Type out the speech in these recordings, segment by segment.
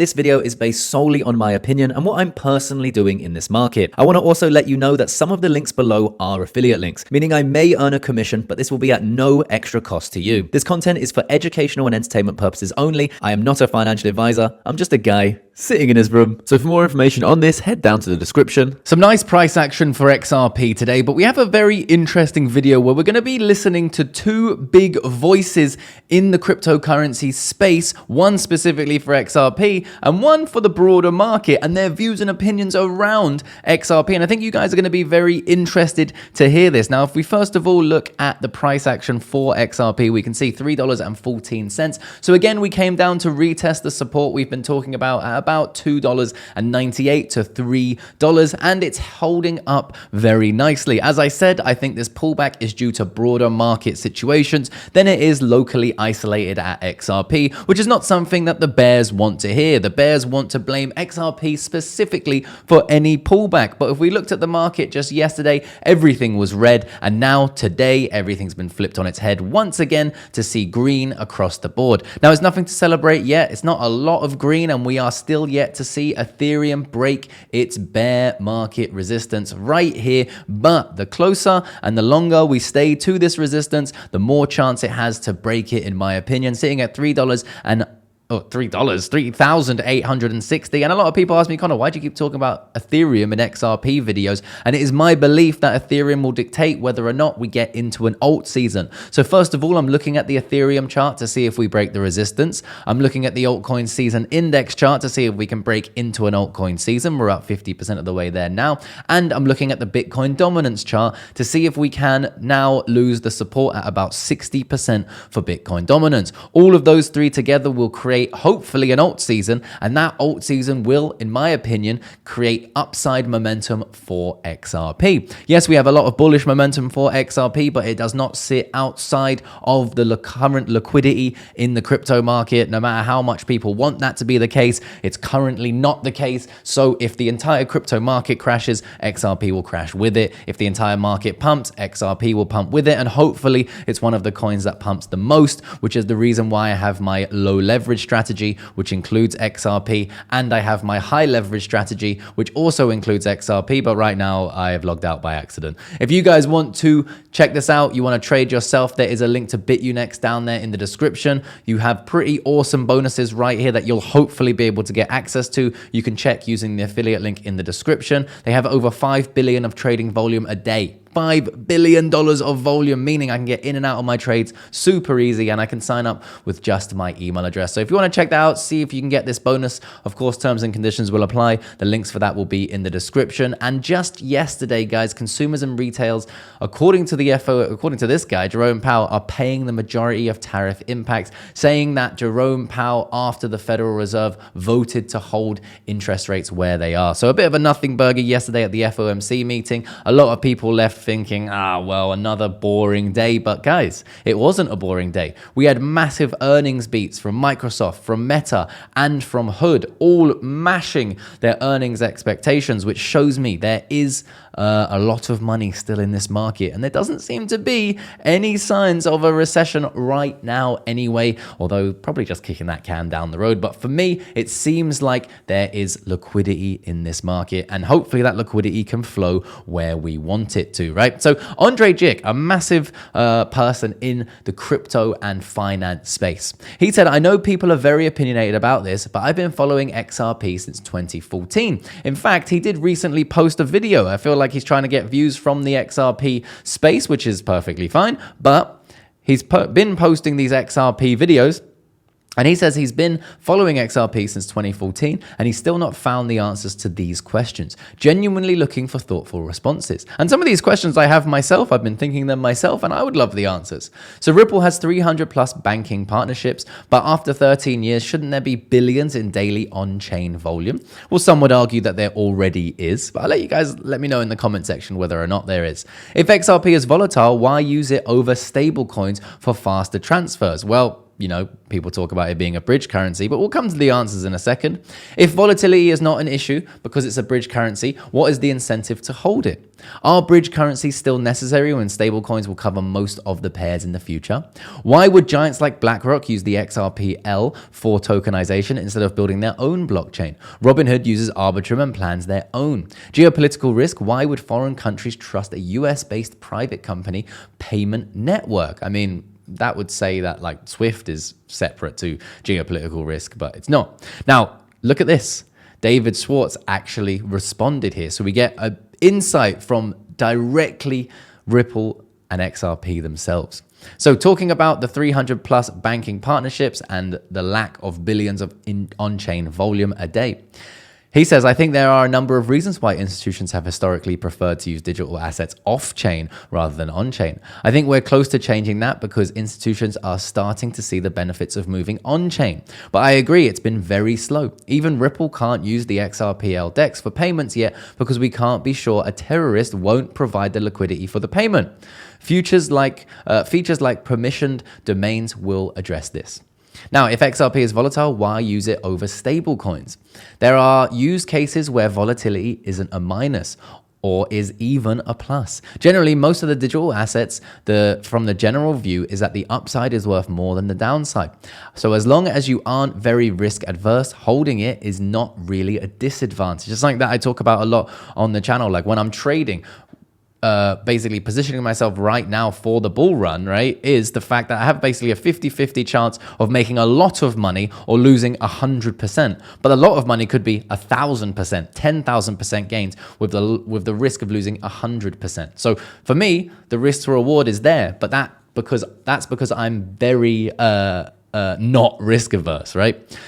This video is based solely on my opinion and what I'm personally doing in this market. I want to also let you know that some of the links below are affiliate links, meaning I may earn a commission, but this will be at no extra cost to you. This content is for educational and entertainment purposes only. I am not a financial advisor. I'm just a guy sitting in his room. So for more information on this, head down to the description. Some nice price action for XRP today, but we have a very interesting video where we're going to be listening to two big voices in the cryptocurrency space, one specifically for XRP and one for the broader market, and their views and opinions around XRP. And I think you guys are going to be very interested to hear this. Now, if we first of all look at the price action for XRP, we can see $3.14. So again, we came down to retest the support we've been talking about at about $2.98 to $3, and it's holding up very nicely. As I said, I think this pullback is due to broader market situations than it is locally isolated at XRP, which is not something that the bears want to hear. The bears want to blame XRP specifically for any pullback. But if we looked at the market just yesterday, everything was red, and now today everything's been flipped on its head once again to see green across the board. Now, it's nothing to celebrate yet. It's not a lot of green, and we are still yet to see Ethereum break its bear market resistance right here. But the closer and the longer we stay to this resistance, the more chance it has to break it, in my opinion, sitting at $3,860. And a lot of people ask me, Connor, why do you keep talking about Ethereum in XRP videos? And it is my belief that Ethereum will dictate whether or not we get into an alt season. So first of all, I'm looking at the Ethereum chart to see if we break the resistance. I'm looking at the altcoin season index chart to see if we can break into an altcoin season. We're about 50% of the way there now. And I'm looking at the Bitcoin dominance chart to see if we can now lose the support at about 60% for Bitcoin dominance. All of those three together will create hopefully an alt season, and that alt season will, in my opinion, create upside momentum for XRP. Yes, we have a lot of bullish momentum for XRP, but it does not sit outside of the current liquidity in the crypto market. No matter how much people want that to be the case, it's currently not the case. So if the entire crypto market crashes, XRP will crash with it. If the entire market pumps, XRP will pump with it, and hopefully it's one of the coins that pumps the most, which is the reason why I have my low leverage strategy, which includes XRP, and I have my high leverage strategy, which also includes XRP, but right now I have logged out by accident. If you guys want to check this out, you want to trade yourself, there is a link to BitUnex down there in the description. You have pretty awesome bonuses right here that you'll hopefully be able to get access to. You can check using the affiliate link in the description. They have over 5 billion of trading volume a day. $5 billion of volume, meaning I can get in and out of my trades super easy, and I can sign up with just my email address. So if you want to check that out, see if you can get this bonus, of course, terms and conditions will apply. The links for that will be in the description. And just yesterday, guys, consumers and retails, according to this guy, Jerome Powell, are paying the majority of tariff impacts, saying that Jerome Powell, after the Federal Reserve voted to hold interest rates where they are. So a bit of a nothing burger yesterday at the FOMC meeting. A lot of people left thinking, well, another boring day. But guys, it wasn't a boring day. We had massive earnings beats from Microsoft, from Meta, and from Hood, all mashing their earnings expectations, which shows me there is a lot of money still in this market, and there doesn't seem to be any signs of a recession right now anyway, although probably just kicking that can down the road. But for me, it seems like there is liquidity in this market, and hopefully that liquidity can flow where we want it to, right? So Andre Jick, a massive person in the crypto and finance space, he said, I know people are very opinionated about this, but I've been following XRP since 2014. In fact, he did recently post a video. I feel like he's trying to get views from the XRP space, which is perfectly fine, but he's been posting these XRP videos, and he says he's been following XRP since 2014, and he's still not found the answers to these questions, genuinely looking for thoughtful responses. And some of these questions I have myself, I've been thinking them myself, and I would love the answers. So Ripple has 300 plus banking partnerships, but after 13 years, shouldn't there be billions in daily on-chain volume? Well, some would argue that there already is, but I'll let you guys let me know in the comment section whether or not there is. If XRP is volatile, why use it over stable coins for faster transfers? Well, people talk about it being a bridge currency, but we'll come to the answers in a second. If volatility is not an issue because it's a bridge currency, what is the incentive to hold it? Are bridge currencies still necessary when stablecoins will cover most of the pairs in the future? Why would giants like BlackRock use the XRPL for tokenization instead of building their own blockchain? Robinhood uses Arbitrum and plans their own. Geopolitical risk, why would foreign countries trust a US-based private company payment network? I mean, that would say that like SWIFT is separate to geopolitical risk, but it's not. Now, look at this. David Schwarz actually responded here. So we get an insight from directly Ripple and XRP themselves. So talking about the 300 plus banking partnerships and the lack of billions of on-chain volume a day. He says, I think there are a number of reasons why institutions have historically preferred to use digital assets off-chain rather than on-chain. I think we're close to changing that because institutions are starting to see the benefits of moving on-chain. But I agree, it's been very slow. Even Ripple can't use the XRPL DEX for payments yet because we can't be sure a terrorist won't provide the liquidity for the payment. Features like permissioned domains will address this. Now, if XRP is volatile, why use it over stablecoins? There are use cases where volatility isn't a minus or is even a plus. Generally, most of the digital assets, from the general view, is that the upside is worth more than the downside. So as long as you aren't very risk adverse, holding it is not really a disadvantage. It's something that I talk about a lot on the channel. Like when I'm trading, basically positioning myself right now for the bull run, right, is the fact that I have basically a 50-50 chance of making a lot of money or losing 100%. But a lot of money could be 1,000%, 10,000% gains with the risk of losing 100%. So for me, the risk to reward is there, but that's because I'm very not risk averse, right?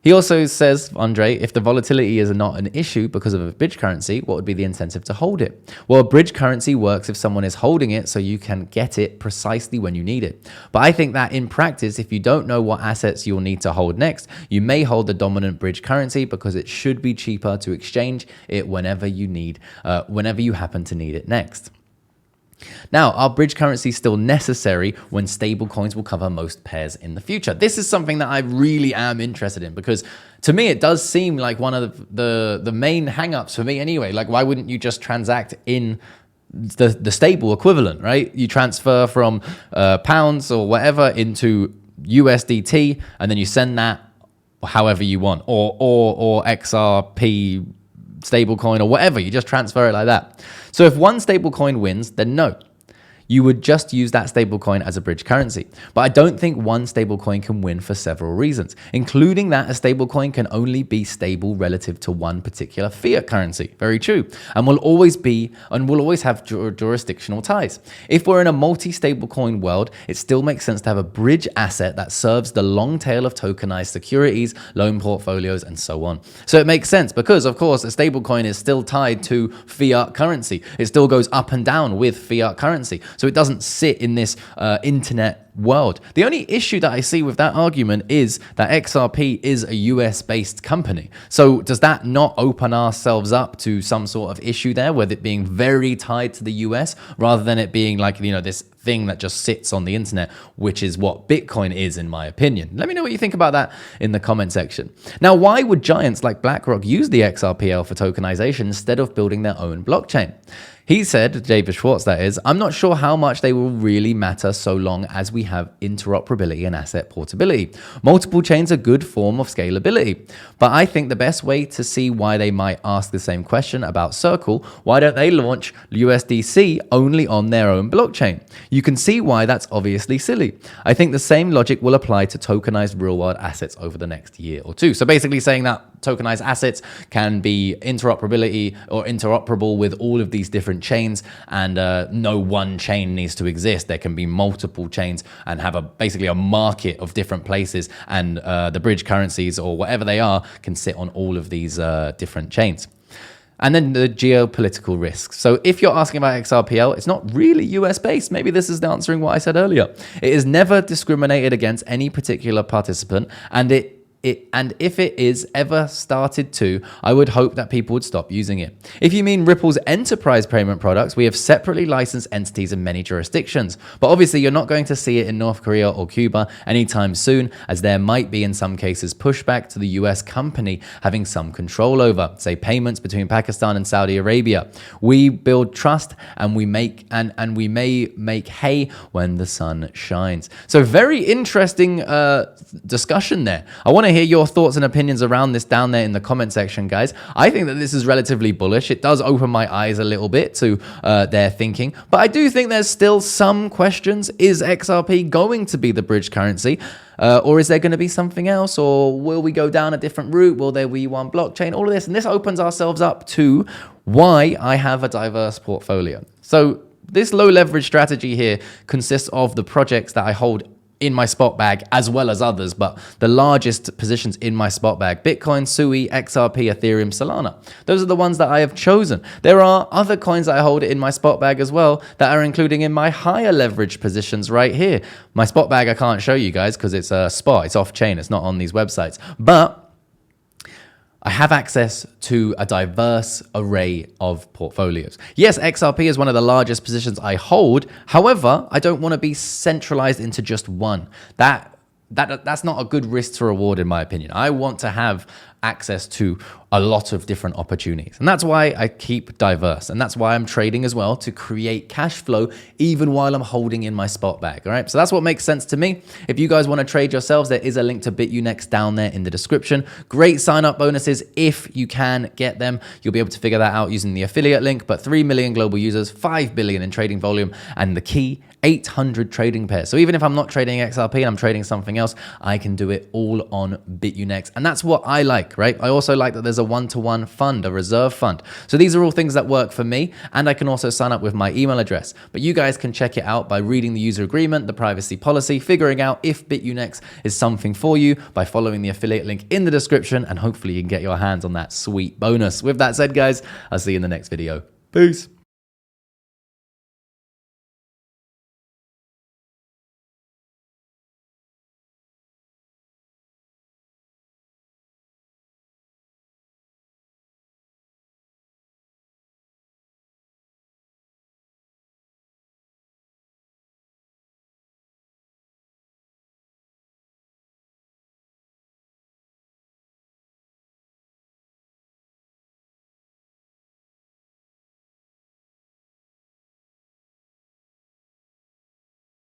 He also says, Andre, if the volatility is not an issue because of a bridge currency, what would be the incentive to hold it? Well, a bridge currency works if someone is holding it so you can get it precisely when you need it. But I think that in practice, if you don't know what assets you'll need to hold next, you may hold the dominant bridge currency because it should be cheaper to exchange it whenever you happen to need it next. Now, are bridge currencies still necessary when stablecoins will cover most pairs in the future? This is something that I really am interested in because to me, it does seem like one of the main hangups for me anyway. Like, why wouldn't you just transact in the stable equivalent, right? You transfer from pounds or whatever into USDT and then you send that however you want or XRP stablecoin or whatever. You just transfer it like that. So if one stablecoin wins, then no. You would just use that stablecoin as a bridge currency. But I don't think one stablecoin can win for several reasons, including that a stablecoin can only be stable relative to one particular fiat currency. Very true. And will always have jurisdictional ties. If we're in a multi-stablecoin world, it still makes sense to have a bridge asset that serves the long tail of tokenized securities, loan portfolios, and so on. So it makes sense because, of course, a stablecoin is still tied to fiat currency. It still goes up and down with fiat currency. So it doesn't sit in this internet world. The only issue that I see with that argument is that XRP is a US-based company. So does that not open ourselves up to some sort of issue there with it being very tied to the US rather than it being like, this thing that just sits on the internet, which is what Bitcoin is, in my opinion. Let me know what you think about that in the comment section. Now, why would giants like BlackRock use the XRPL for tokenization instead of building their own blockchain? He said, David Schwarz that is, I'm not sure how much they will really matter so long as we have interoperability and asset portability. Multiple chains are a good form of scalability. But I think the best way to see why they might ask the same question about Circle, why don't they launch USDC only on their own blockchain? You can see why that's obviously silly. I think the same logic will apply to tokenized real-world assets over the next year or two. So basically saying that tokenized assets can be interoperable with all of these different chains, and no one chain needs to exist. There can be multiple chains and have basically a market of different places, and the bridge currencies or whatever they are can sit on all of these different chains. And then the geopolitical risks. So if you're asking about XRPL, it's not really US based. Maybe this is answering what I said earlier. It is never discriminated against any particular participant, and it if it is ever started to, I would hope that people would stop using it. If you mean Ripple's enterprise payment products, we have separately licensed entities in many jurisdictions. But obviously, you're not going to see it in North Korea or Cuba anytime soon, as there might be in some cases pushback to the US company having some control over, say, payments between Pakistan and Saudi Arabia. We build trust and we may make hay when the sun shines. So very interesting discussion there. I want to hear your thoughts and opinions around this down there in the comment section, guys. I think that this is relatively bullish. It does open my eyes a little bit to their thinking, but I do think there's still some questions. Is XRP going to be the bridge currency? Or is there going to be something else? Or will we go down a different route? Will there be one blockchain? All of this. And this opens ourselves up to why I have a diverse portfolio. So this low leverage strategy here consists of the projects that I hold in my spot bag as well as others, but the largest positions in my spot bag: Bitcoin, Sui, XRP, Ethereum, Solana. Those are the ones that I have chosen. There are other coins that I hold in my spot bag as well that are including in my higher leverage positions right here. My spot bag I can't show you guys because it's a spot, it's off chain, it's not on these websites. But I have access to a diverse array of portfolios. Yes, XRP is one of the largest positions I hold. However, I don't want to be centralized into just one. That's not a good risk to reward, in my opinion. I want to have access to a lot of different opportunities. And that's why I keep diverse. And that's why I'm trading as well, to create cash flow even while I'm holding in my spot bag. All right. So that's what makes sense to me. If you guys want to trade yourselves, there is a link to BitUnext down there in the description. Great sign up bonuses if you can get them. You'll be able to figure that out using the affiliate link. But 3 million global users, 5 billion in trading volume, and the key, 800 trading pairs. So even if I'm not trading XRP and I'm trading something else, I can do it all on BitUnext. And that's what I like, right? I also like that there's a one-to-one fund, a reserve fund. So these are all things that work for me. And I can also sign up with my email address. But you guys can check it out by reading the user agreement, the privacy policy, figuring out if BitUnext is something for you by following the affiliate link in the description. And hopefully you can get your hands on that sweet bonus. With that said, guys, I'll see you in the next video. Peace.